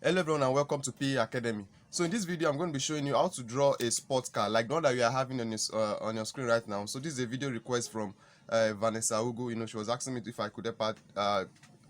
Hello everyone and welcome to PE Academy. So in this video I'm going to be showing you how to draw a sports car like the one that you are having on your screen right now. So this is a video request from Vanessa Ugu. She was asking me if I could help her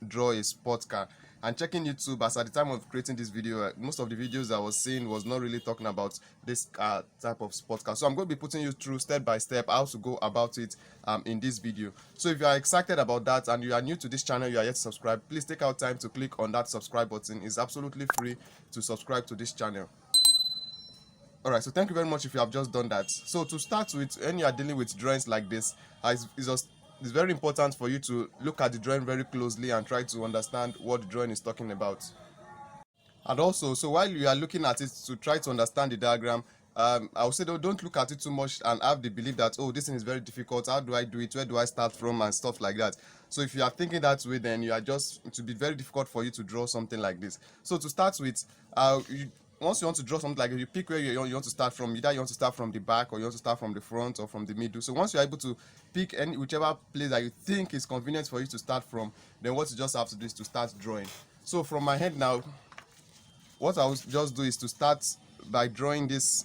draw a sports car. And checking YouTube, as at the time of creating this video, most of the videos I was seeing was not really talking about this type of sports car. So I'm going to be putting you through step by step how to go about it in this video. So if you are excited about that and you are new to this channel, you are yet to subscribe, please take out time to click on that subscribe button. It's absolutely free to subscribe to this channel. Alright, so thank you very much if you have just done that. So to start with, when you are dealing with drawings like this, it's very important for you to look at the drawing very closely and try to understand what the drawing is talking about. And also, so while you are looking at it to try to understand the diagram, I would say don't look at it too much and have the belief that, oh, this thing is very difficult, how do I do it, where do I start from, and stuff like that. So if you are thinking that way, then it will be very difficult for you to draw something like this. So to start with, once you want to draw something like this, you pick where you want to start from. Either you want to start from the back, or you want to start from the front, or from the middle. So once you're able to pick whichever place that you think is convenient for you to start from, then what you just have to do is to start drawing. So from my head now, what I will just do is to start by drawing this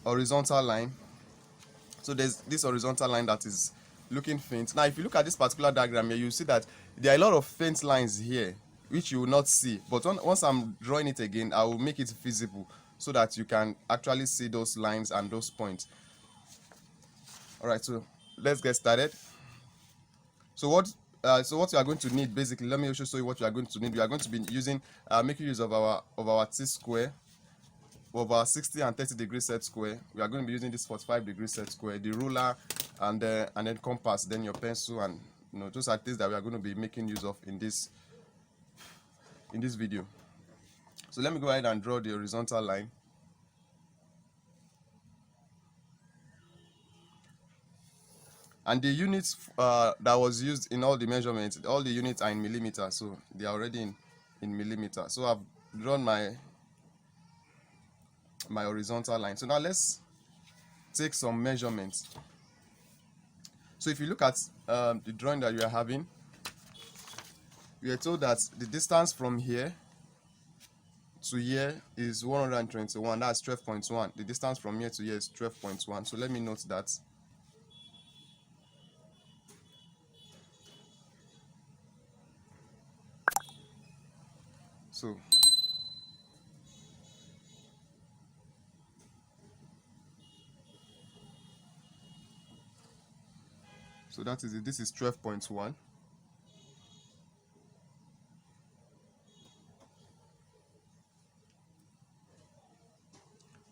horizontal line. So there's this horizontal line that is looking faint. Now if you look at this particular diagram here, you see that there are a lot of faint lines here which you will not see, but once I'm drawing it again, I will make it visible so that you can actually see those lines and those points. Alright, so let's get started. So what you are going to need, basically, let me also show you what you are going to need. We are going to be using making use of our t-square, of our 60 and 30 degree set square. We are going to be using this 45 degree set square, the ruler, and then compass, then your pencil, and those are things that we are going to be making use of in this video. So let me go ahead and draw the horizontal line. And the units that was used in all the measurements, all the units are in millimeters, so they are already in millimeters. So I've drawn my horizontal line. So now let's take some measurements. So if you look at the drawing that you are having, we are told that the distance from here to here is 121. That's 12.1. The distance from here to here is 12.1. So let me note that. So that is it. This is 12.1.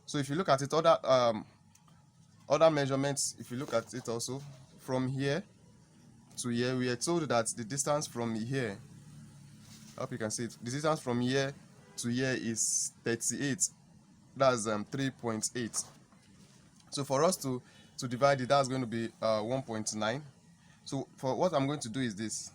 So if you look at it, other measurements, if you look at it also, from here to here, we are told that the distance from here, I hope you can see it, the distance from here to here is 38. That's 3.8. So for us to divide it, that's going to be 1.9. So for what I'm going to do is this.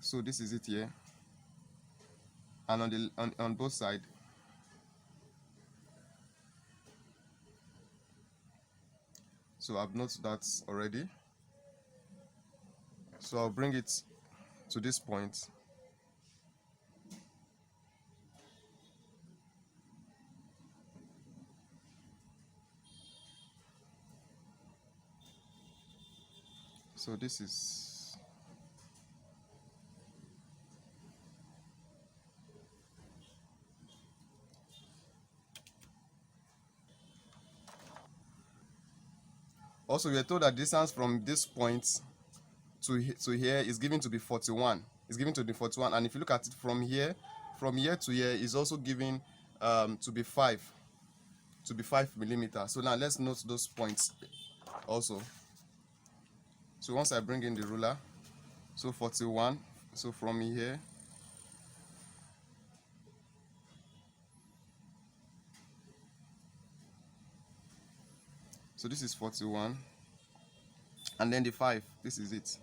So this is it here, and on both sides. So I've noted that already. So I'll bring it to this point. So this is also, we are told that distance from this point to here is given to be 41. It's given to be 41, and if you look at it from here to here is also given to be 5 millimeters. So now let's note those points also. So once I bring in the ruler, so 41. So from here, so this is 41, and then the 5, this is it.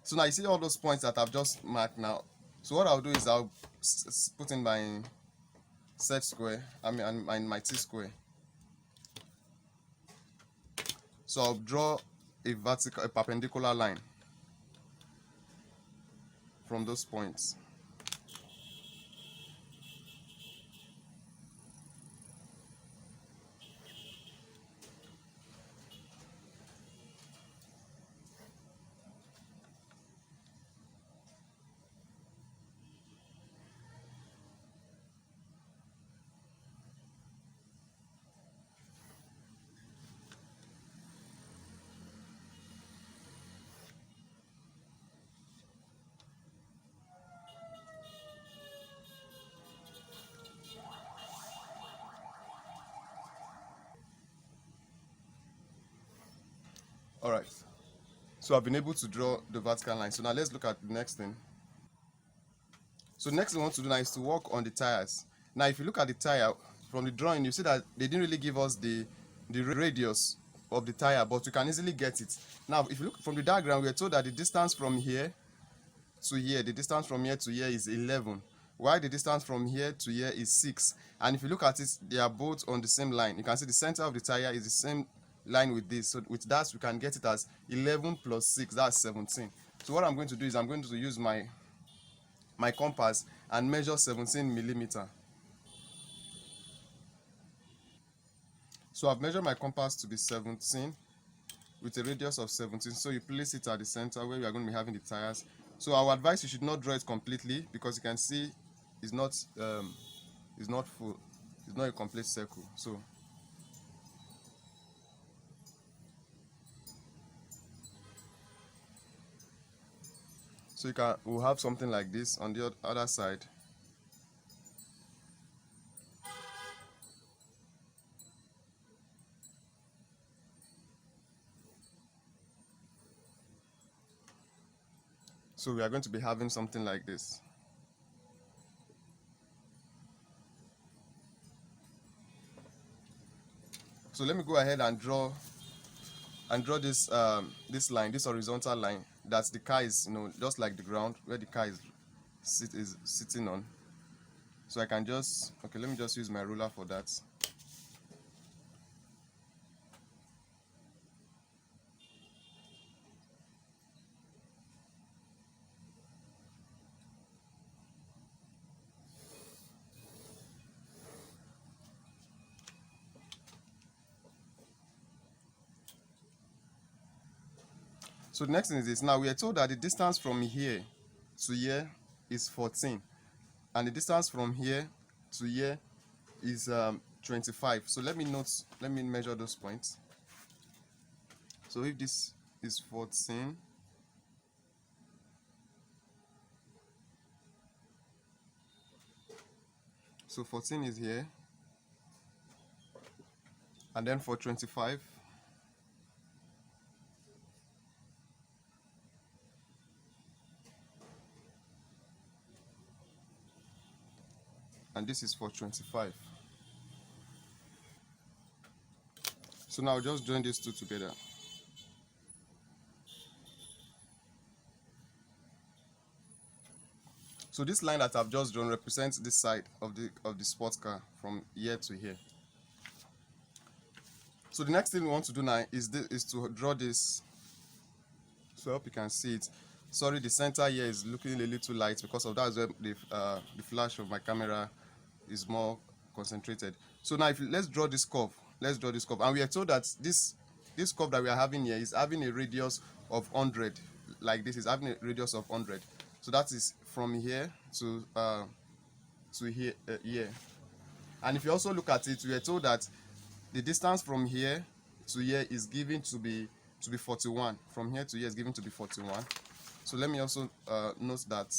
So now you see all those points that I've just marked now. So what I'll do is I'll put in my set square, my t-square. So I'll draw a perpendicular line from those points. All right. So I've been able to draw the vertical line. So now let's look at the next thing. So the next thing we want to do now is to work on the tires. Now, if you look at the tire from the drawing, you see that they didn't really give us the radius of the tire, but you can easily get it. Now, if you look from the diagram, we are told that the distance from here to here, the distance from here to here is 11, while the distance from here to here is 6. And if you look at it, they are both on the same line. You can see the center of the tire is the same line with this. So with that, we can get it as 11 plus 6, that's 17. So what I'm going to do is I'm going to use my compass and measure 17 millimeter. So I've measured my compass to be 17 with a radius of 17. So you place it at the center where we are going to be having the tires. So our advice, you should not draw it completely, because you can see it's not full, it's not a complete circle. So we'll have something like this on the other side. So we are going to be having something like this. So let me go ahead and draw this this line, this horizontal line, that the car is, just like the ground where the car is sitting on. So I can just, okay, let me just use my ruler for that. So the next thing is this. Now we are told that the distance from here to here is 14, and the distance from here to here is 25. So let me measure those points. So if this is 14, so 14 is here, and then for 25, and this is for 25. So now I'll just join these two together. So this line that I've just drawn represents this side of the sports car from here to here. So the next thing we want to do now is to draw this. So I hope you can see it. Sorry, the center here is looking a little light, because of that where the flash of my camera is more concentrated. So now let's draw this curve. Let's draw this curve, and we are told that this curve that we are having here is having a radius of 100, like this is having a radius of 100. So that is from here to here, here. And if you also look at it, we are told that the distance from here to here is given to be 41. From here to here is given to be 41. So let me also note that.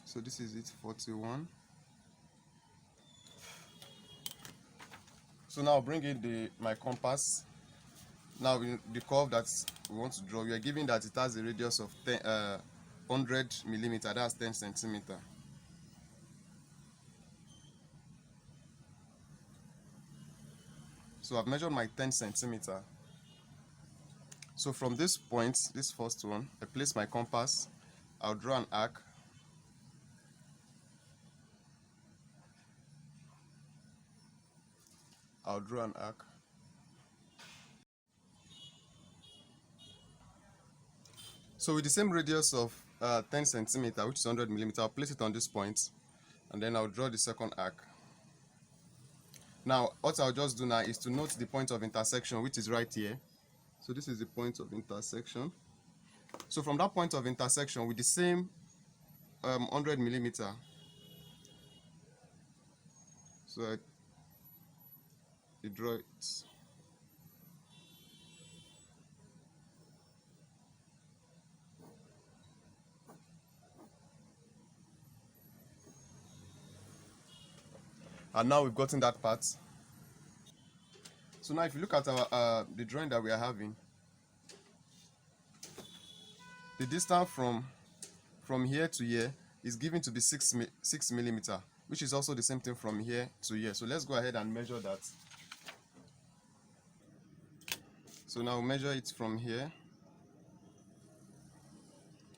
So this is it, 41. So now bring in my compass. Now the curve that we want to draw, we are given that it has a radius of 100 millimeter, that's 10 centimeter. So I've measured my 10 centimeter. So from this point, this first one, I place my compass, I'll draw an arc. I'll draw an arc. So with the same radius of 10 centimeter, which is 100 millimeter, I'll place it on this point, and then I'll draw the second arc. Now, what I'll just do now is to note the point of intersection, which is right here. So this is the point of intersection. So from that point of intersection, with the same 100 millimeter, so I draw it. And now we've gotten that part. So now if you look at our the drawing that we are having, the distance from here to here is given to be 6 millimeter, which is also the same thing from here to here. So let's go ahead and measure that. So now measure it from here,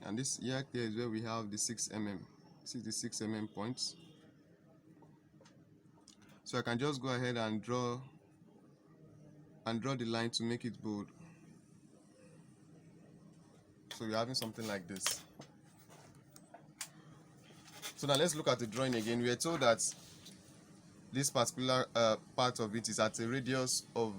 and this here is where we have the 6 mm. This is the 6 mm points. So I can just go ahead and draw the line to make it bold. So you're having something like this. So now let's look at the drawing again. We are told that this particular part of it is at a radius of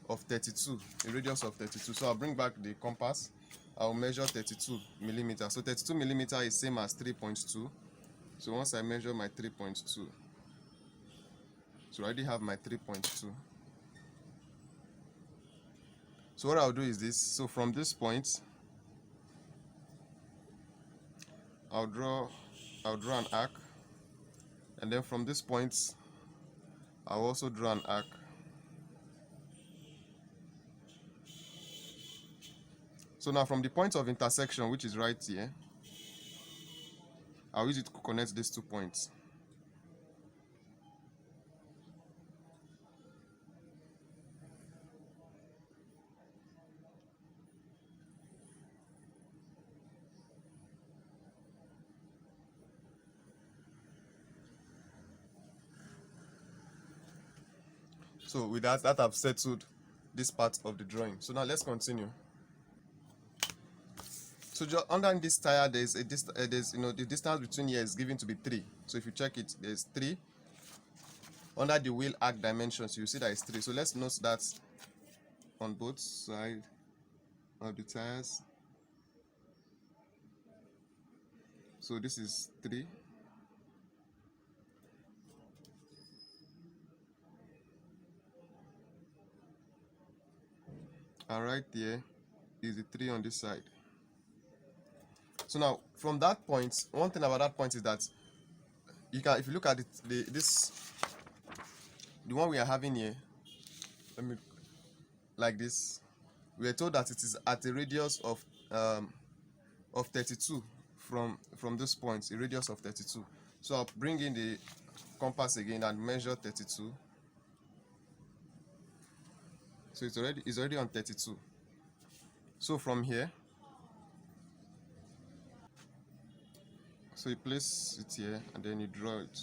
32, a radius of 32. So I'll bring back the compass. I'll measure 32 millimeter. So 32 millimeter is same as 3.2. So once I measure my 3.2, so I already have my 3.2. So what I'll do is this. So from this point, I'll draw an arc, and then from this point, I'll also draw an arc. So now from the point of intersection, which is right here, I'll use it to connect these 2 points. So with that I've settled this part of the drawing. So now let's continue. So just under this tire, there's the distance between here is given to be 3. So if you check it, there's 3. Under the wheel arc dimensions, you see that it's 3. So let's note that on both sides of the tires. So this is 3. And right there is the 3 on this side. So now from that point, one thing about that point is that you can, if you look at it, the one we are having here, like this, we are told that it is at a radius of 32 from this point, a radius of 32. So I'll bring in the compass again and measure 32. So it's already on 32. So from here, so you place it here and then you draw it.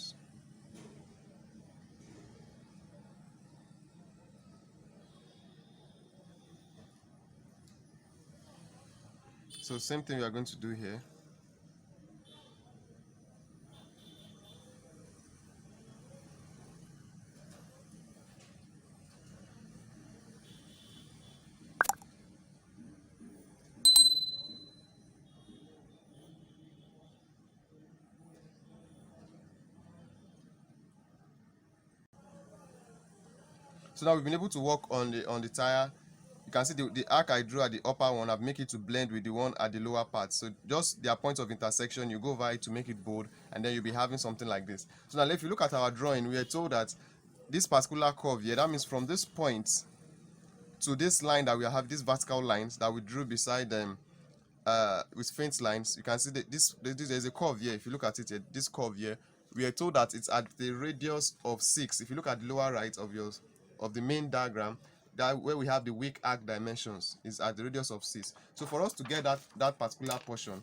So same thing we are going to do here. So now we've been able to work on the tire. You can see the arc I drew at the upper one, I've made it to blend with the one at the lower part. So just their point of intersection, you go over it to make it bold, and then you'll be having something like this. So now if you look at our drawing, we are told that this particular curve here, that means from this point to this line that we have, these vertical lines that we drew beside them with faint lines, you can see that there's a curve here. If you look at it here, this curve here, we are told that it's at the radius of 6. If you look at the lower right of the main diagram, that where we have the weak arc dimensions is at the radius of 6. So for us to get that particular portion,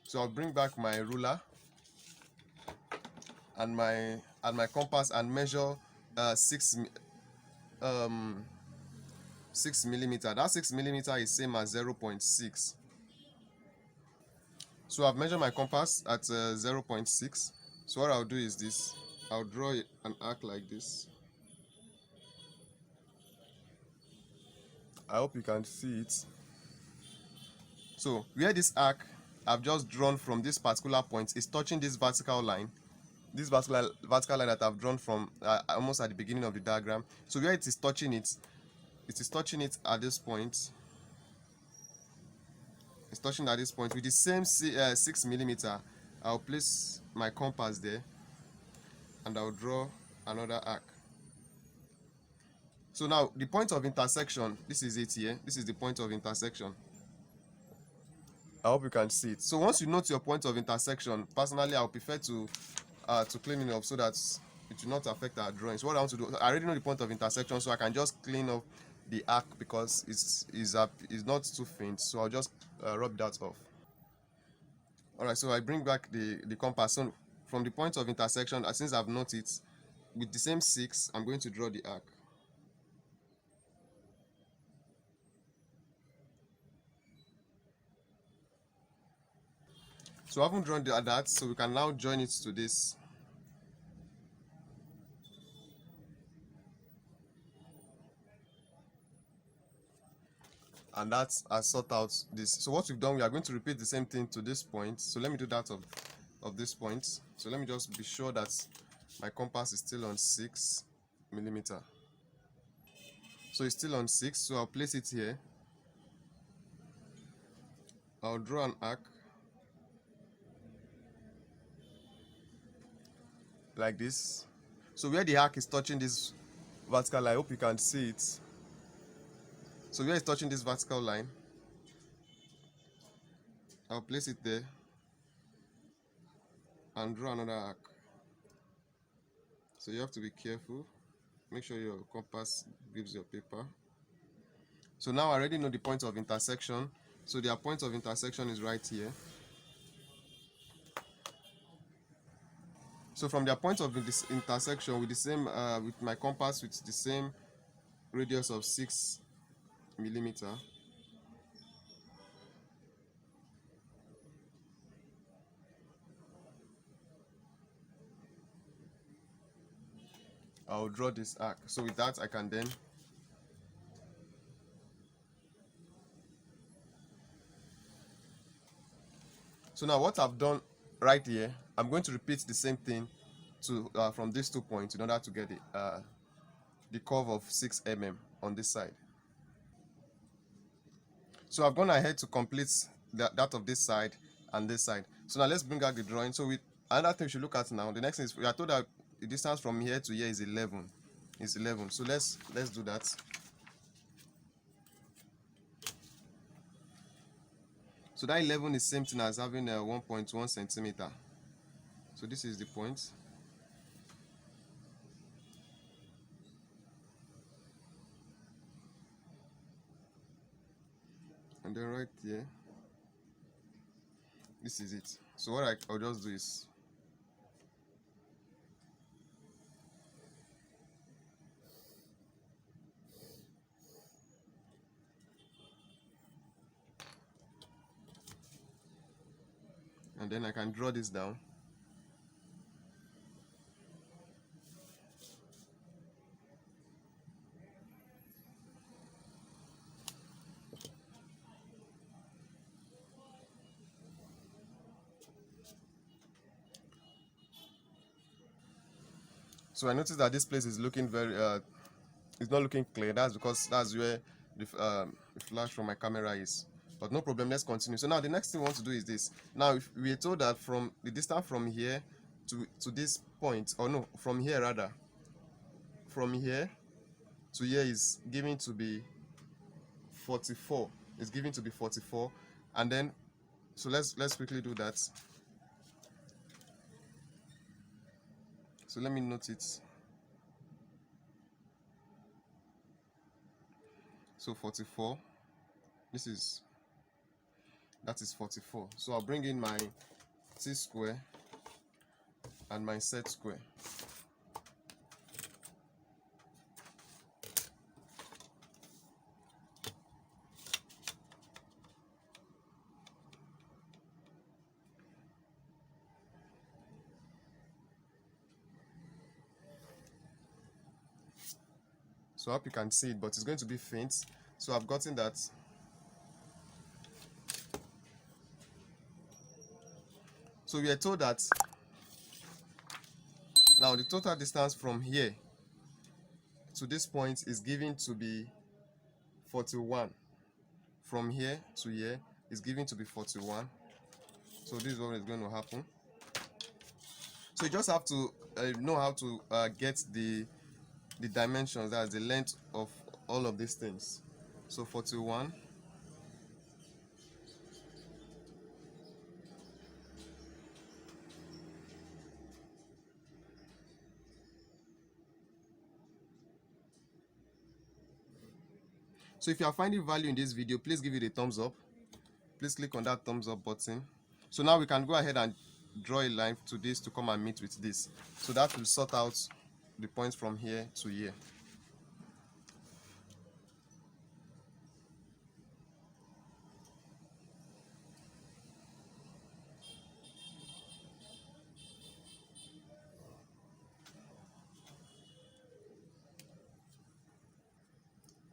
so I'll bring back my ruler and my compass and measure 6 6 millimeter. That 6 millimeter is same as 0.6. So I've measured my compass at 0.6. So what I'll do is this. I'll draw an arc like this. I hope you can see it. So where this arc I've just drawn from this particular point is touching this vertical line. This vertical line that I've drawn from almost at the beginning of the diagram. So where it is touching it is touching it at this point. It's touching at this point with the same 6 millimeter. I'll place my compass there and I'll draw another arc. So now the point of intersection, this is it here. This is the point of intersection. I hope you can see it. So once you note your point of intersection, personally I would prefer to clean it up so that it will not affect our drawing. So what I want to do, I already know the point of intersection, so I can just clean up the arc because it's not too faint. So I'll just rub that off. Alright, so I bring back the compass. So from the point of intersection, since I've noted it, with the same 6, I'm going to draw the arc. So I haven't drawn that, so we can now join it to this. And that's I sort out this. So what we've done, we are going to repeat the same thing to this point. So let me do that of this point. So let me just be sure that my compass is still on 6 millimeter. So it's still on 6, so I'll place it here. I'll draw an arc like this. So where the arc is touching this vertical line, I hope you can see it. So where it's touching this vertical line, I'll place it there and draw another arc. So you have to be careful. Make sure your compass gives your paper. So now I already know the point of intersection. So their point of intersection is right here. So from their point of this intersection with the same with my compass with the same radius of 6 millimeter, I'll draw this arc. So with that I can then so now what I've done right here, I'm going to repeat the same thing to from these 2 points in order to get the curve of 6 mm on this side. So I've gone ahead to complete that of this side and this side. So now let's bring out the drawing. So with another thing we should look at now, the next thing is we are told that the distance from here to here is 11. It's 11. So let's do that. So that 11 is same thing as having a 1.1 centimeter. So this is the point. And then right here, this is it. So what I'll just do is and then I can draw this down. So I noticed that this place is looking very it's not looking clear. That's because that's where the flash from my camera is. But no problem, let's continue. So now the next thing we want to do is this. Now if we are told that from the distance from here to this point, or no, from here rather, from here to here is given to be 44. It's given to be 44, and then so let's quickly do that. So let me note it. So 44. That is 44. So I'll bring in my t square and my set square. So I hope you can see it, but it's going to be faint. So I've gotten that. So we are told that now the total distance from here to this point is given to be 41. From here to here is given to be 41. So this is what is going to happen. So you just have to know how to get the dimensions, that's the length of all of these things. So 41. So if you are finding value in this video, please give it a thumbs up. Please click on that thumbs up button. So now we can go ahead and draw a line to this to come and meet with this. So that will sort out the points from here to here.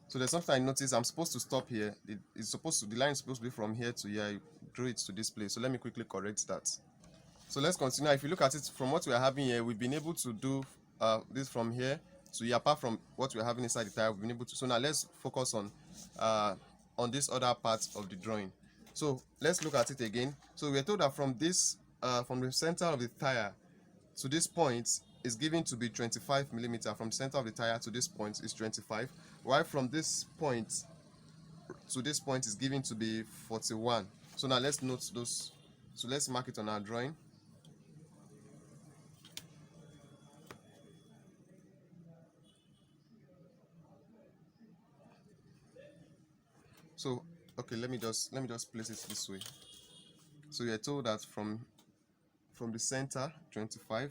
So there's something I noticed. I'm supposed to stop here. The line is supposed to be from here to here. I drew it to this place. So let me quickly correct that. So let's continue. If you look at it from what we are having here, we've been able to do this from here to here. Apart from what we're having inside the tire, we've been able to. So now let's focus on this other part of the drawing. So let's look at it again. So we're told that from this from the center of the tire to this point is given to be 25 millimeter. From the center of the tire to this point is 25, while from this point to this point is given to be 41. So now let's note those. So let's mark it on our drawing. So okay, let me just place it this way. So we are told that from the center 25,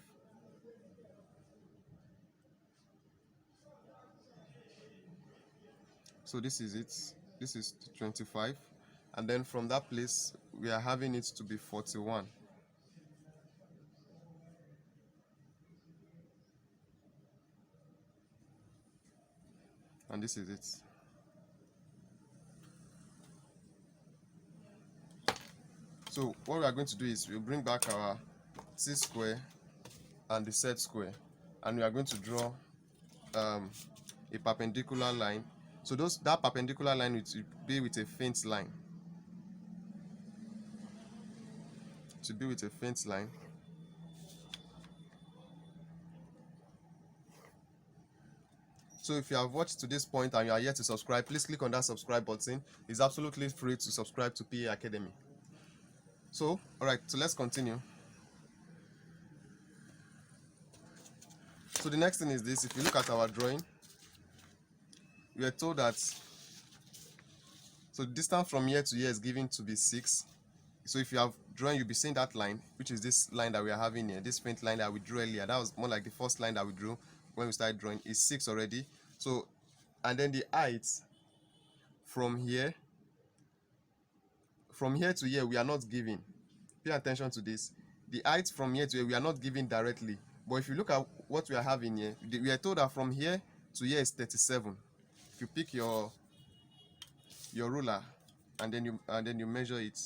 so this is it, this is 25, and then from that place we are having it to be 41. And this is it. So what we are going to do is we'll bring back our C square and the Z square, and we are going to draw a perpendicular line. So that perpendicular line will be with a faint line. To be with a faint line. So if you have watched to this point and you are yet to subscribe, please click on that subscribe button. It's absolutely free to subscribe to PA Academy. So, alright, so let's continue. So the next thing is this. If you look at our drawing, we are told that so the distance from here to here is given to be 6. So if you have drawn, you'll be seeing that line, which is this line that we are having here, this faint line that we drew earlier. That was more like the first line that we drew when we started drawing. Is 6 already. So, and then the height from here to here we are not giving. Pay attention to this. The height from here to here we are not giving directly. But if you look at what we are having here, we are told that from here to here is 37. If you pick your ruler and then you measure it.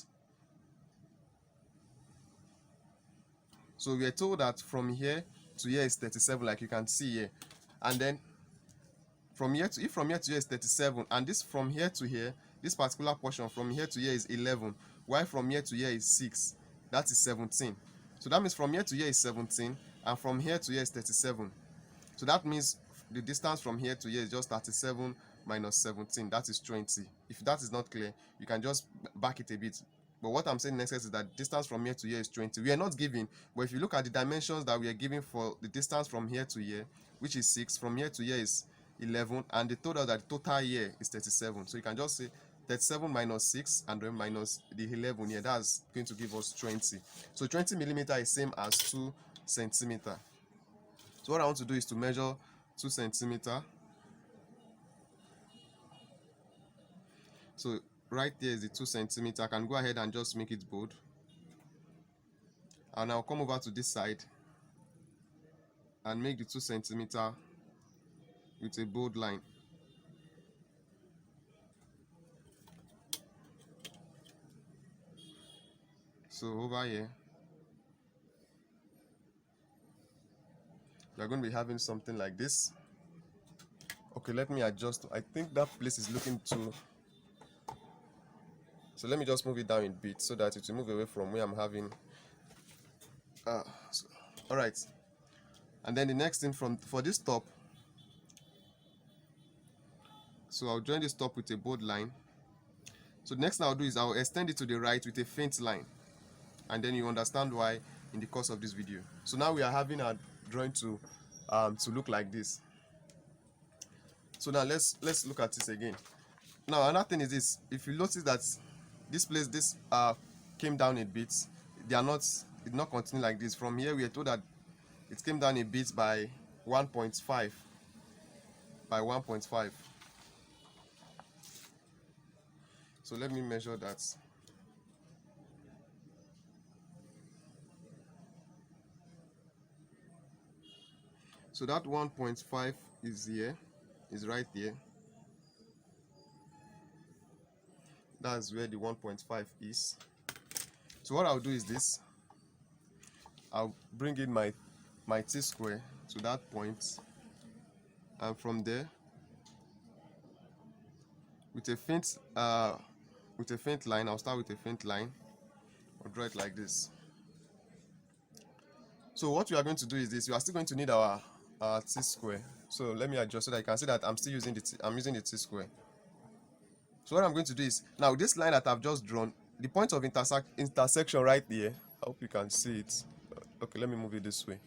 So we are told that from here to here is 37, like you can see here. And then from here to here is 37, and this from here to here, this particular portion from here to here is 11, while from here to here is 6. That is 17. So that means from here to here is 17, and from here to here is 37. So that means the distance from here to here is just 37 minus 17. That is 20. If that is not clear, you can just back it a bit. But what I'm saying next is that distance from here to here is 20. We are not giving, but if you look at the dimensions that we are giving for the distance from here to here, which is 6, from here to here is 11, and they told us that the total here is 37. So you can just say 37 minus 6 and then minus the 11 here. That's going to give us 20. So 20 millimeter is same as 2 centimeter. So what I want to do is to measure 2 centimeter. So right there is the 2 centimeter. I can go ahead and just make it bold. And I'll come over to this side and make the 2 centimeter with a bold line. So over here we are going to be having something like this. Okay, let me adjust. I think that place is looking too, so let me just move it down a bit so that it will move away from where I'm having so, all right. And then the next thing for this top, so I'll join this top with a bold line. So the next thing I'll do is I'll extend it to the right with a faint line, and then you understand why in the course of this video. So now we are having our drawing to look like this. So now let's look at this again. Now another thing is this: if you notice that this place came down a bit, it did not continue like this. From here we are told that it came down a bit by 1.5 by 1.5. So let me measure that. So that 1.5 is here, is right here. That's where the 1.5 is. So what I'll do is this: I'll bring in my T-square to that point, and from there with a faint line, I'll start with a faint line. I'll draw it like this. So what we are going to do is this: we are still going to need our T-square. So let me adjust so that you can see that I'm still using using the T-square. So what I'm going to do is, now this line that I've just drawn, the point of intersection right there, I hope you can see it. Okay, let me move it this way.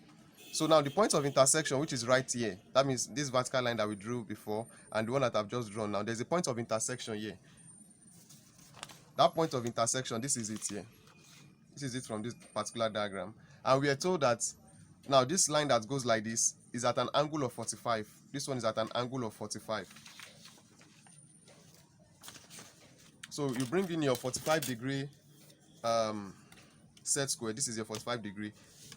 So now the point of intersection, which is right here, that means this vertical line that we drew before and the one that I've just drawn now, there's a point of intersection here. That point of intersection, this is it here. This is it from this particular diagram. And we are told that now this line that goes like this is at an angle of 45. This one is at an angle of 45. So you bring in your 45-degree set square. This is your 45-degree.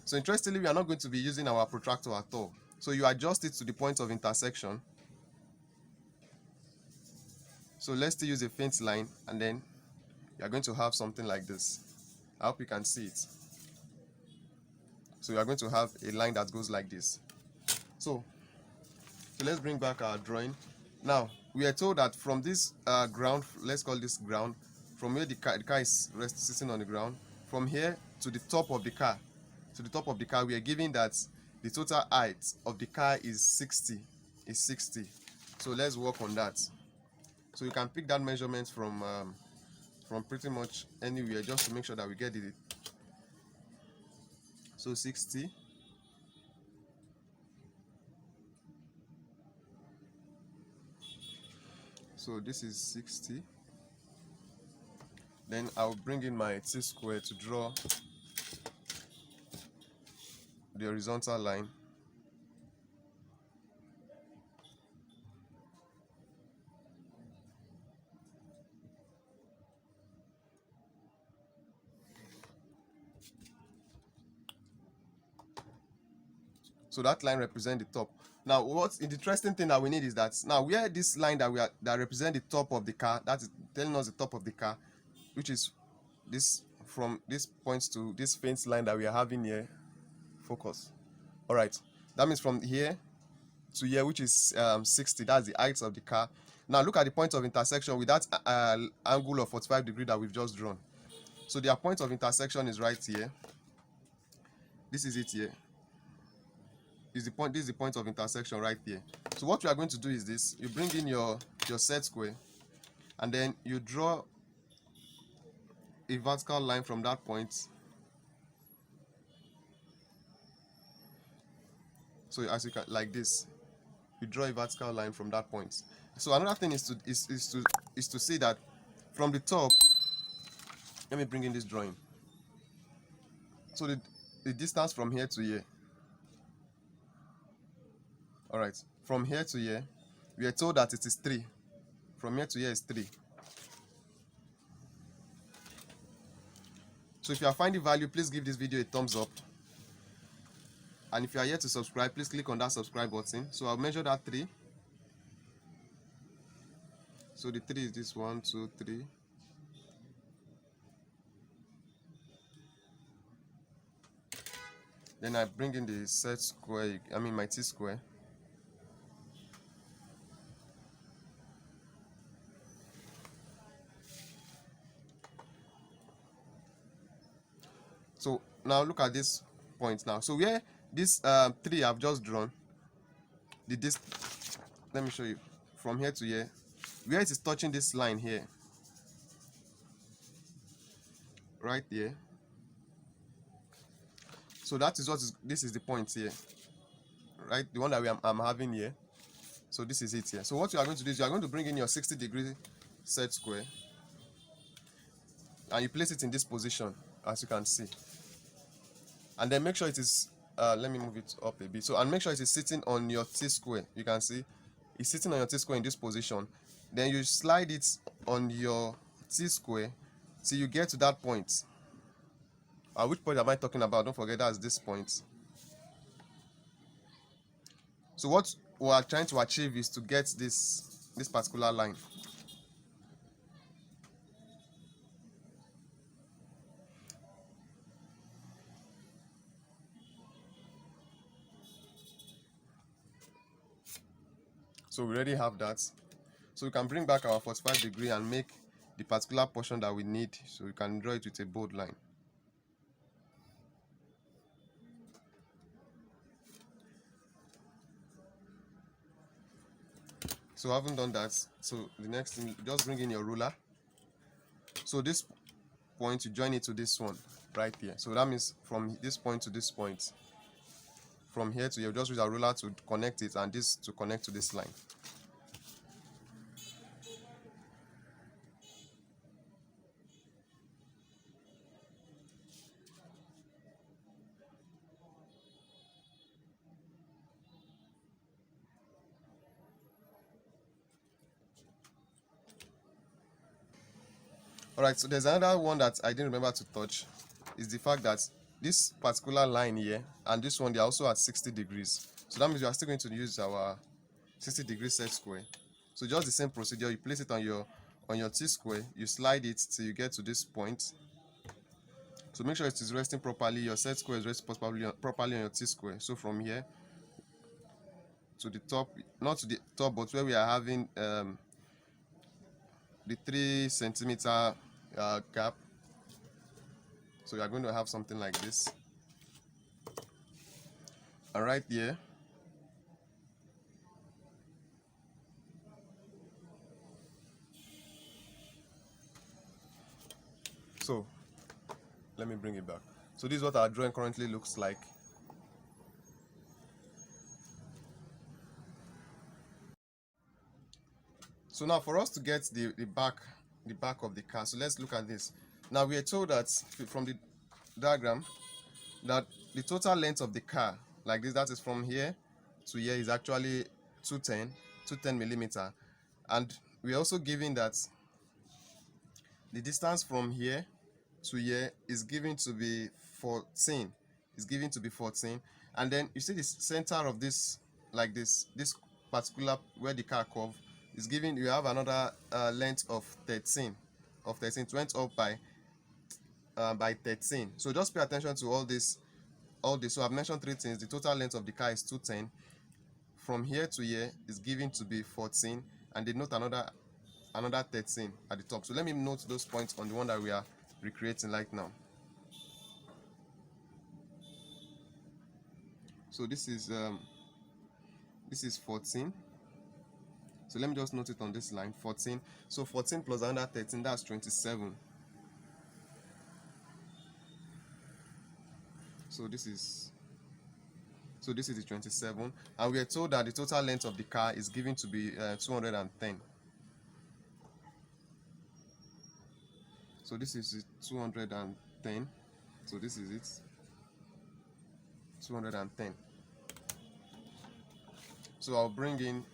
So interestingly, we are not going to be using our protractor at all. So you adjust it to the point of intersection. So let's still use a faint line, and then you are going to have something like this. I hope you can see it. So you are going to have a line that goes like this. So let's bring back our drawing. Now we are told that from this ground, let's call this ground, from where the car is sitting on the ground, from here to the top of the car, we are given that the total height of the car is 60. So let's work on that. So you can pick that measurement from pretty much anywhere, just to make sure that we get it. So 60. So this is 60. Then I'll bring in my T-square to draw the horizontal line. So that line represents the top. Now, what's the interesting thing that we need is that now where this line that represents the top of the car, that is telling us the top of the car, which is this, from this point to this faint line that we are having here. Focus. All right. That means from here to here, which is 60. That's the height of the car. Now look at the point of intersection with that angle of 45 degrees that we've just drawn. So their point of intersection is right here. This is it here. This is the point of intersection right here. So what we are going to do is this: you bring in your set square, and then you draw a vertical line from that point. So as you can, like this, you draw a vertical line from that point. So another thing is to see that from the top. Let me bring in this drawing. So the distance from here to here. All right, from here to here, we are told that it is 3. From here to here is 3. So if you are finding value, please give this video a thumbs up. And if you are yet to subscribe, please click on that subscribe button. So I'll measure that 3. So the 3 is this 1, 2, 3. Then I bring in the set square, I mean my t-square. So now look at this point now. So where this 3 I've just drawn, this, let me show you from here to here, where it is touching this line here, right there. So that is what is, this is the point here, right? The one that I'm having here. So this is it here. So what you are going to do is you are going to bring in your 60-degree set square, and you place it in this position, as you can see. And then make sure it is, let me move it up a bit. So, and make sure it is sitting on your t-square. You can see it's sitting on your t-square in this position. Then you slide it on your t-square till you get to that point. Which point am I talking about? Don't forget that's this point. So what we are trying to achieve is to get this particular line. So we already have that. So we can bring back our 45 degree and make the particular portion that we need. So we can draw it with a bold line. So I haven't done that. So the next thing, just bring in your ruler. So this point, you join it to this one right here. So that means from this point to this point, from here to here, just use a ruler to connect it, and this to connect to this line. Alright, so there's another one that I didn't remember to touch, is the fact that this particular line here and this one, they are also at 60 degrees. So that means we are still going to use our 60-degree set square. So just the same procedure, you place it on your t-square, you slide it till you get to this point. So make sure it is resting properly, your set square is resting properly on your t-square. So from here to the top, not to the top, but where we are having the 3 centimeter gap. So you are going to have something like this. And right here, so let me bring it back. So this is what our drawing currently looks like. So now for us to get the back of the car, so let's look at this. Now we are told that from the diagram that the total length of the car, like this, that is from here to here, is actually 210 millimeter, and we are also given that the distance from here to here is given to be 14. Is given to be 14, and then you see the center of this, like this particular where the car curve is given. You have another length of 13. It went up by 13. So just pay attention to all this. So I've mentioned 3 things. The total length of the car is 210. From here to here is given to be 14, and they note another 13 at the top. So let me note those points on the one that we are recreating right now. So this is 14. So let me just note it on this line, 14. So 14 plus another 13, that's 27. So this is the 27, and we are told that the total length of the car is given to be 210. So this is 210. So this is it, 210. So I'll bring in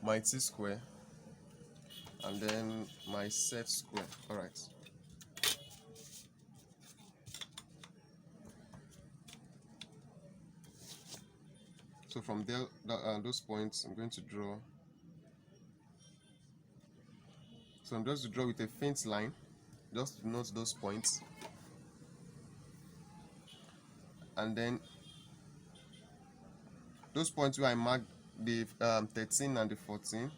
my t-square and then my set square. All right. So from there, those points, I'm going to draw. So I'm just to draw with a faint line, just to note those points. and then those points where I marked the 13 and the 14,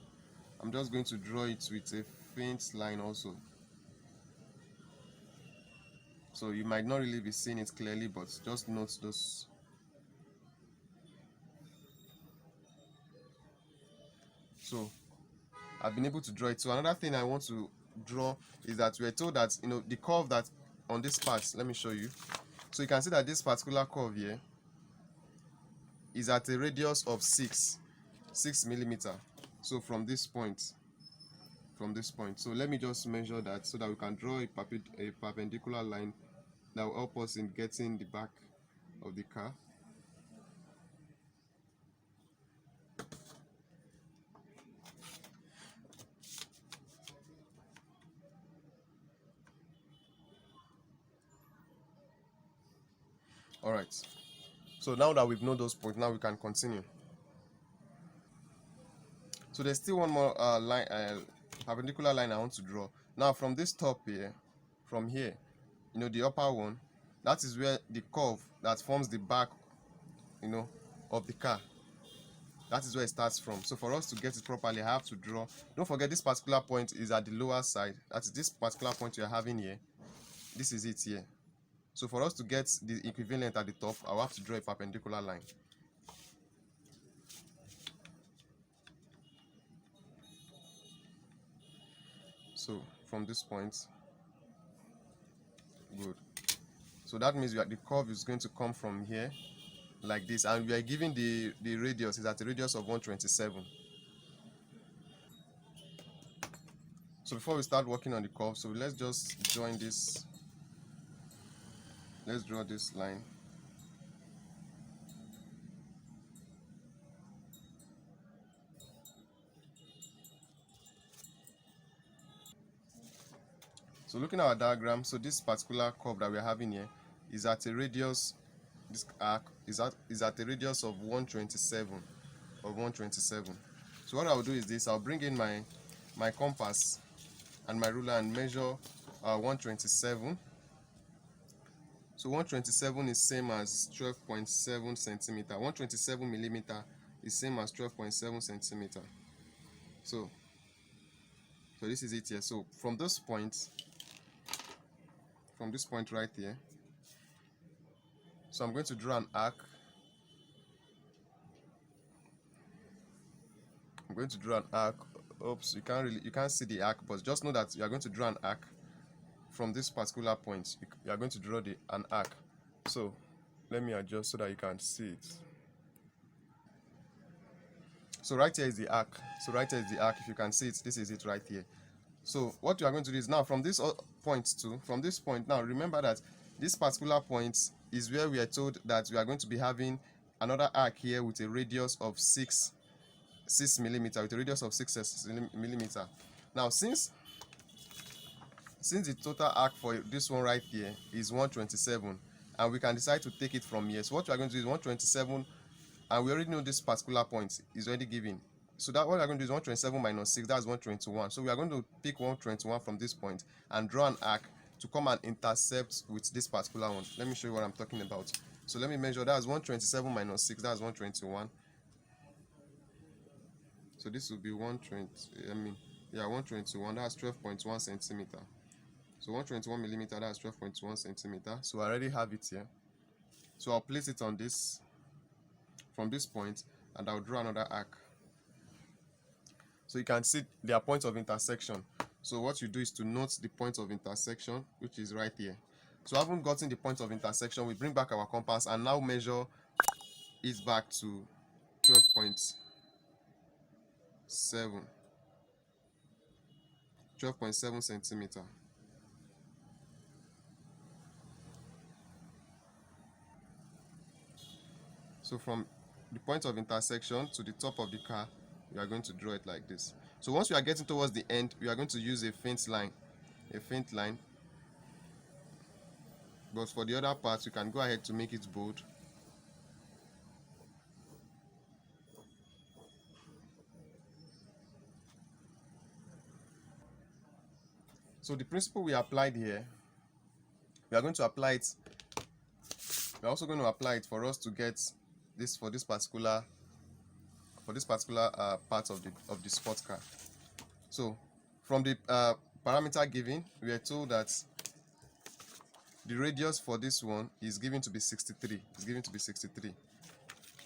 I'm just going to draw it with a faint line also. So you might not really be seeing it clearly, but just note those. So I've been able to draw it. So another thing I want to draw is that we're told that, you know, the curve that on this part, let me show you. So you can see that this particular curve here is at a radius of 6 millimeter. So from this point, so let me just measure that so that we can draw a perpendicular line that will help us in getting the back of the car. All right, so now that we've known those points, now we can continue. So there's still one more line, perpendicular line I want to draw. Now from this top here, from here, you know, the upper one, that is where the curve that forms the back, you know, of the car, that is where it starts from. So for us to get it properly, I have to draw. Don't forget, this particular point is at the lower side. That is this particular point you're having here. This is it here. So for us to get the equivalent at the top, I'll have to draw a perpendicular line. So from this point, good. So that means the curve is going to come from here like this, and we are giving the radius is at a radius of 127. So before we start working on the curve, so let's just join this. Let's draw this line. So looking at our diagram, so this particular curve that we're having here is at a radius, this arc is at a radius of 127. So what I'll do is this: I'll bring in my compass and my ruler and measure 127. So 127 is same as 12.7 centimeter. 127 millimeter is same as 12.7 centimeter. So this is it here. So from this point right here, so I'm going to draw an arc. I'm going to draw an arc. Oops, you can't see the arc, but just know that you are going to draw an arc from this particular point. You are going to draw an arc. So let me adjust so that you can see it. So right here is the arc. If you can see it, this is it right here. So what you are going to do is now from this point now, remember that this particular point is where we are told that we are going to be having another arc here with a radius of 6 millimeter, with a radius of 6 millimeter. Now since the total arc for this one right here is 127, and we can decide to take it from here. So what we are going to do is 127, and we already know this particular point is already given. So that what we are going to do is 127 minus 6, that's 121. So we are going to pick 121 from this point and draw an arc to come and intercept with this particular one. Let me show you what I'm talking about. So let me measure. That's 127 minus 6, that's 121. So this will be 121, that's 12.1 centimeter. So 121 millimeter, that's 12.1 centimeter. So I already have it here. So I'll place it on this, from this point, and I'll draw another arc. So you can see their points of intersection. So what you do is to note the point of intersection, which is right here. So having gotten the point of intersection, we bring back our compass and now measure it back to 12.7 centimeter. So from the point of intersection to the top of the car, we are going to draw it like this. So once we are getting towards the end, we are going to use a faint line. But for the other parts, you can go ahead to make it bold. So the principle we applied here, we are going to apply it we're also going to apply it for us to get this for this particular part of the sports car. So from the parameter given, we are told that the radius for this one is given to be 63. It's given to be 63.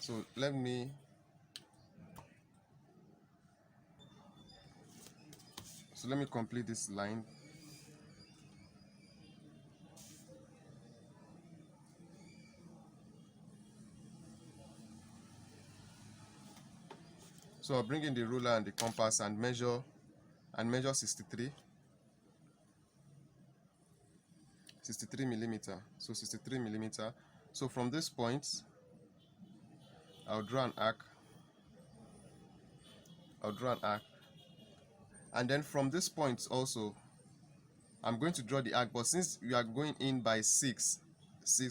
So let me complete this line. So I'll bring in the ruler and the compass and measure 63 millimeter. So 63 millimeter. So from this point, I'll draw an arc. And then from this point also, I'm going to draw the arc. But since we are going in by 6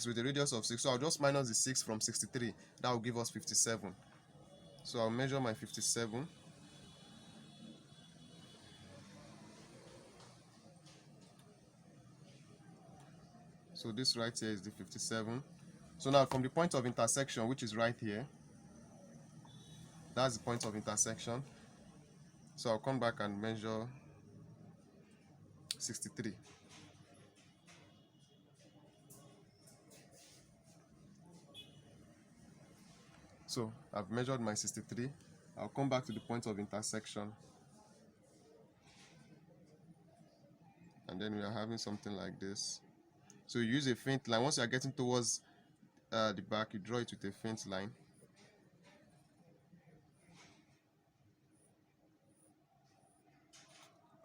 with a radius of 6, so I'll just minus the 6 from 63. That will give us 57. So I'll measure my 57. So this right here is the 57. So now from the point of intersection, which is right here, that's the point of intersection. So I'll come back and measure 63. So I've measured my 63. I'll come back to the point of intersection. And then we are having something like this. So you use a faint line. Once you are getting towards the back, you draw it with a faint line.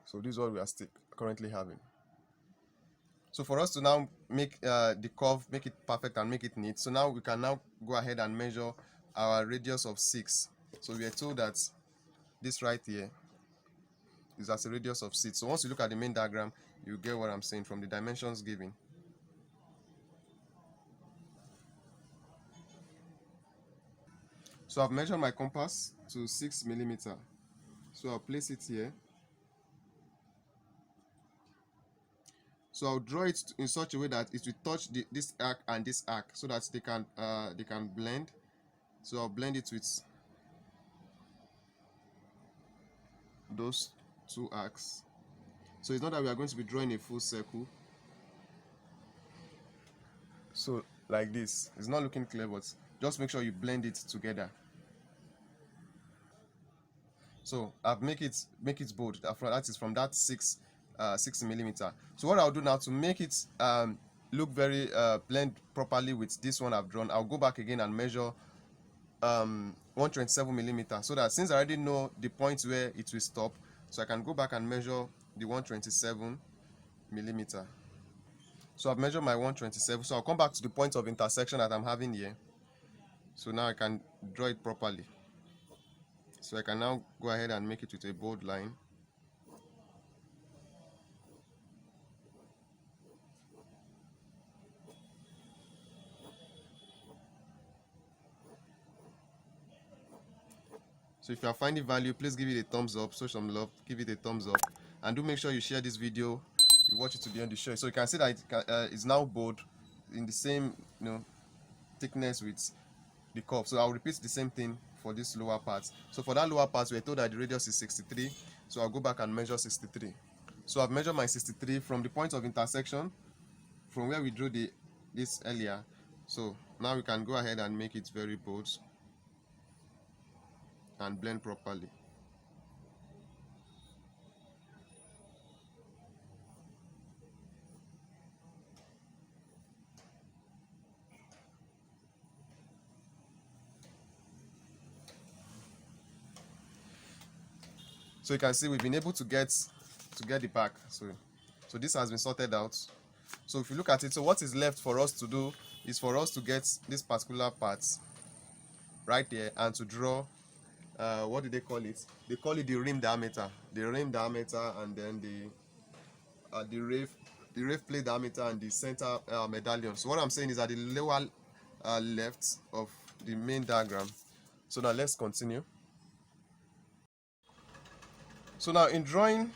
So this is what we are currently having. So for us to now make the curve, make it perfect and make it neat, so now we can now go ahead and measure our radius of 6. So we are told that this right here is as a radius of 6. So once you look at the main diagram, you get what I'm saying from the dimensions given. So I've measured my compass to 6 millimeter. So I'll place it here. So I'll draw it in such a way that it will touch this arc and this arc, so that they can blend. So I'll blend it with those two arcs. So it's not that we are going to be drawing a full circle. So like this, it's not looking clear, but just make sure you blend it together. So I've make it bold. That is from that 6 millimeter. So what I'll do now to make it look very blend properly with this one I've drawn, I'll go back again and measure 127 millimeter, so that since I already know the point where it will stop, so I can go back and measure the 127 millimeter. So I've measured my 127. So I'll come back to the point of intersection that I'm having here. So now I can draw it properly. So I can now go ahead and make it with a bold line. So if you are finding value, please give it a thumbs up, show some love, give it a thumbs up, and do make sure you share this video, you watch it to the end of the show. So you can see that it's now bold in the same thickness with the curve. So I'll repeat the same thing for this lower part. So for that lower part, we're told that the radius is 63. So I'll go back and measure 63. So I've measured my 63 from the point of intersection, from where we drew this earlier. So now we can go ahead and make it very bold and blend properly. So you can see we've been able to get the back. So this has been sorted out. So if you look at it, so what is left for us to do is for us to get this particular part right there and to draw what do they call it? They call it the rim diameter. The rim diameter, and then the rave plate diameter, and the center medallion. So what I'm saying is at the lower left of the main diagram. So now let's continue. So now in drawing,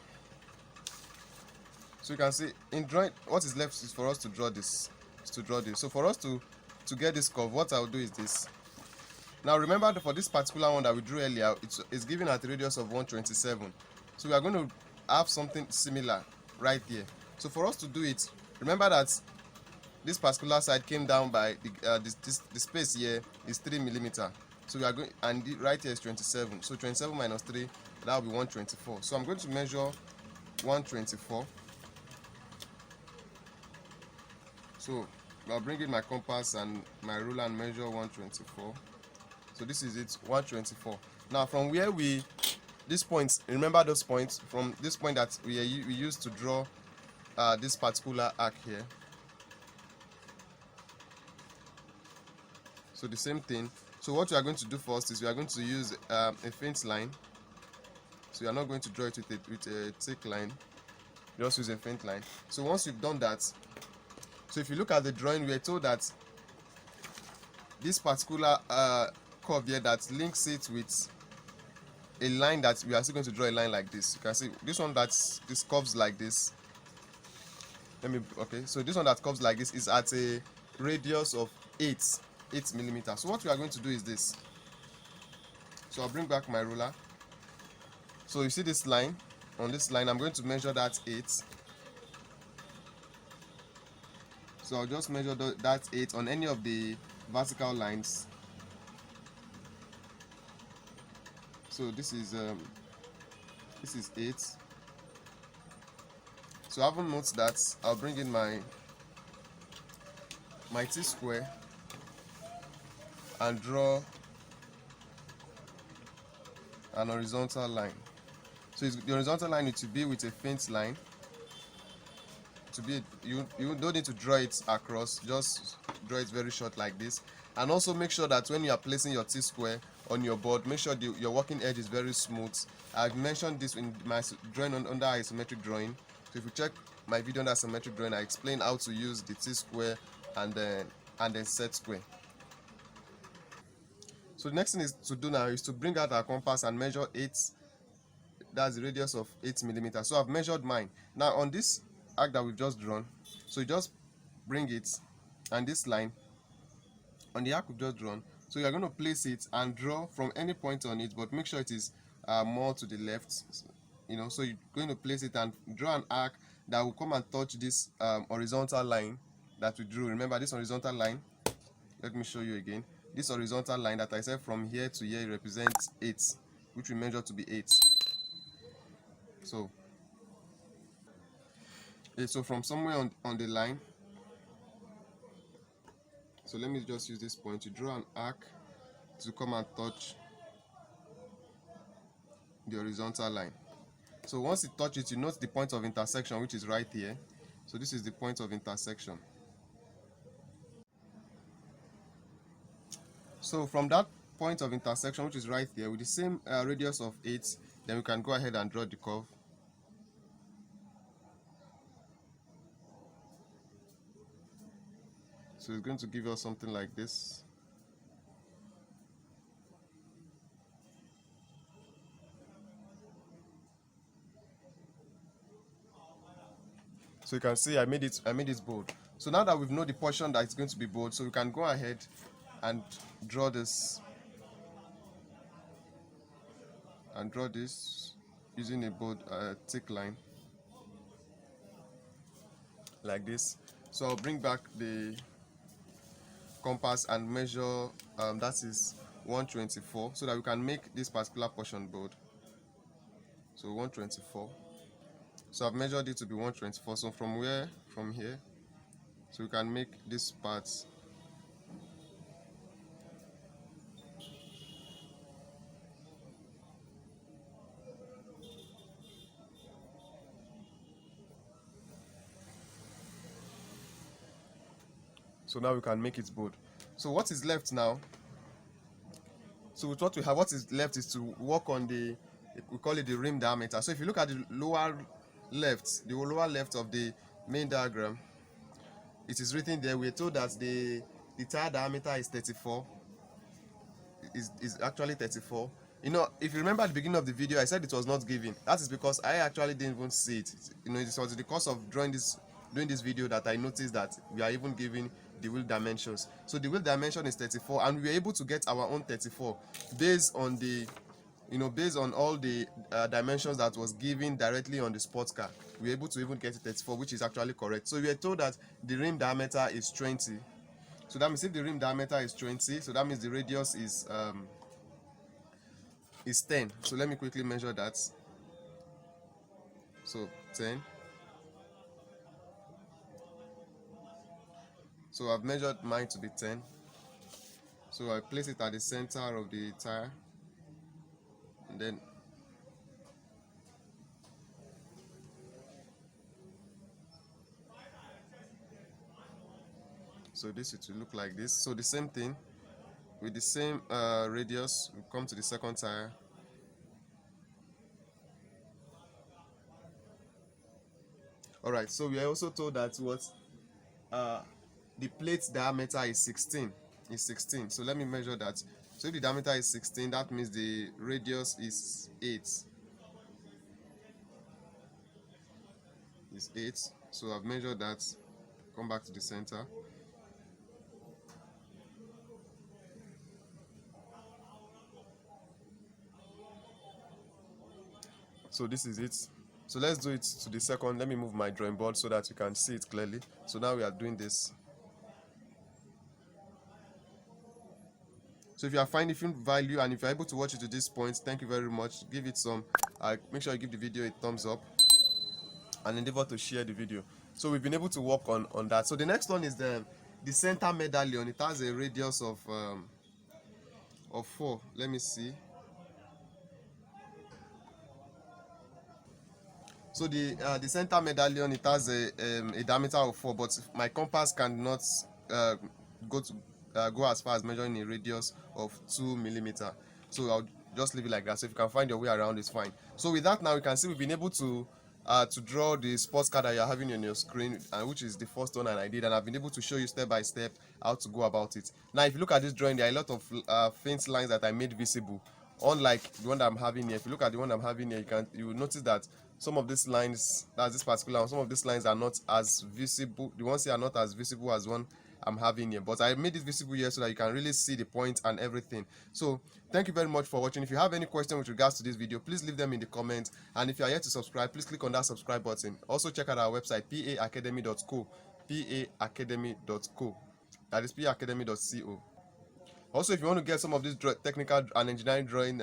so you can see in drawing, what is left is for us to draw this. So for us to to get this curve, what I'll do is this. Now remember that for this particular one that we drew earlier, it's given at a radius of 127. So we are going to have something similar right here. So for us to do it, remember that this particular side came down by the space here is 3 millimeter. So we are going, and right here is 27. So 27 minus 3, that will be 124. So I'm going to measure 124. So I'll bring in my compass and my ruler and measure 124. So this is it, 124. Now from where this point, remember those points, from this point that we used to draw this particular arc here. So the same thing. So what we are going to do first is we are going to use a faint line. So we are not going to draw it with a thick line. Just use a faint line. So once you've done that, so if you look at the drawing, we are told that this particular curve here that links it with a line that we are still going to draw a line like this. You can see this one this curves like this. So this one that curves like this is at a radius of 8 millimeters. So what we are going to do is this. So I'll bring back my ruler. So you see this line, on this line I'm going to measure that 8. So I'll just measure that 8 on any of the vertical lines. So this is 8. So having noted that, I'll bring in my T-square and draw an horizontal line. So the horizontal line needs to be with a faint line. You don't need to draw it across, just draw it very short like this. And also make sure that when you are placing your T-square on your board, make sure your working edge is very smooth. I've mentioned this in my drawing under isometric drawing. So if you check my video under isometric drawing, I explain how to use the T-square and then set square. So the next thing is to do now is to bring out our compass and measure 8. That's the radius of 8 millimeters. So I've measured mine. Now on this arc that we've just drawn, so you just bring it and this line on the arc we've just drawn. So you're going to place it and draw from any point on it, but make sure it is more to the left. So you're going to place it and draw an arc that will come and touch this horizontal line that we drew. Remember this horizontal line, let me show you again. This horizontal line that I said from here to here represents 8, which we measure to be 8. So from somewhere on the line, so let me just use this point to draw an arc to come and touch the horizontal line. So once it touches, you note the point of intersection, which is right here. So this is the point of intersection. So from that point of intersection, which is right here, with the same radius of 8, then we can go ahead and draw the curve. So it's going to give us something like this. So you can see I made it bold. So now that we've known the portion that it's going to be bold, so we can go ahead and draw this using a bold thick line like this. So I'll bring back the compass and measure that is 124, so that we can make this particular portion bold. So 124. So I've measured it to be 124. So from here, so we can make this part so now we can make it bold. So what is left now? So with what we have, what is left is to work on we call it the rim diameter. So if you look at the lower left of the main diagram, it is written there. We're told that the tire diameter is 34. Is actually 34. If you remember at the beginning of the video, I said it was not given. That is because I actually didn't even see it. It was in the course of doing this video that I noticed that we are even giving the wheel dimensions. So the wheel dimension is 34, and we were able to get our own 34 based on the based on all the dimensions that was given directly on the sports car. We were able to even get it 34, which is actually correct. So we were told that the rim diameter is 20. So that means if the rim diameter is 20, so that means the radius is 10. So let me quickly measure that. So 10. So I've measured mine to be 10. So I place it at the center of the tire, and then so this it will look like this. So the same thing with the same radius, we come to the second tire. Alright, so we are also told that what the plate diameter is 16. So let me measure that. So if the diameter is 16, that means the radius is 8. Is 8. So I've measured that. Come back to the center. So this is it. So let's do it to the second. Let me move my drawing board so that you can see it clearly. So now we are doing this. So if you are finding value and if you're able to watch it to this point, thank you very much. Give it some make sure you give the video a thumbs up and endeavor to share the video. So we've been able to work on that. So the next one is the center medallion. It has a radius of 4. Let me see. So the center medallion, it has a diameter of 4, but my compass cannot go as far as measuring a radius of 2 millimeter. So I'll just leave it like that. So if you can find your way around, it's fine. So with that, now you can see we've been able to draw the sports car that you're having on your screen, which is the first one, and I did, and I've been able to show you step by step how to go about it. Now if you look at this drawing, there are a lot of faint lines that I made visible, unlike the one that I'm having here. If you look at the one I'm having here, you will notice that some of these lines, that's this particular one, some of these lines are not as visible. The ones here are not as visible as one I'm having here, but I made it visible here so that you can really see the point and everything. So thank you very much for watching. If you have any question with regards to this video, please leave them in the comments, and if you are yet to subscribe, please click on that subscribe button. Also check out our website, paacademy.co, paacademy.co, that is paacademy.co. Also, if you want to get some of these technical and engineering drawing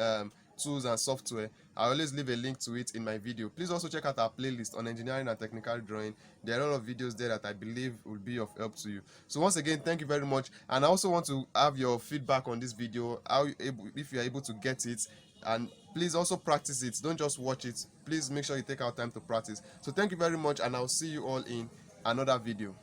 tools and software, I always leave a link to it in my video. Please also check out our playlist on engineering and technical drawing. There are a lot of videos there that I believe will be of help to you. So once again, thank you very much, and I also want to have your feedback on this video, if you are able to get it, and please also practice it. Don't just watch it. Please make sure you take our time to practice. So thank you very much, and I'll see you all in another video.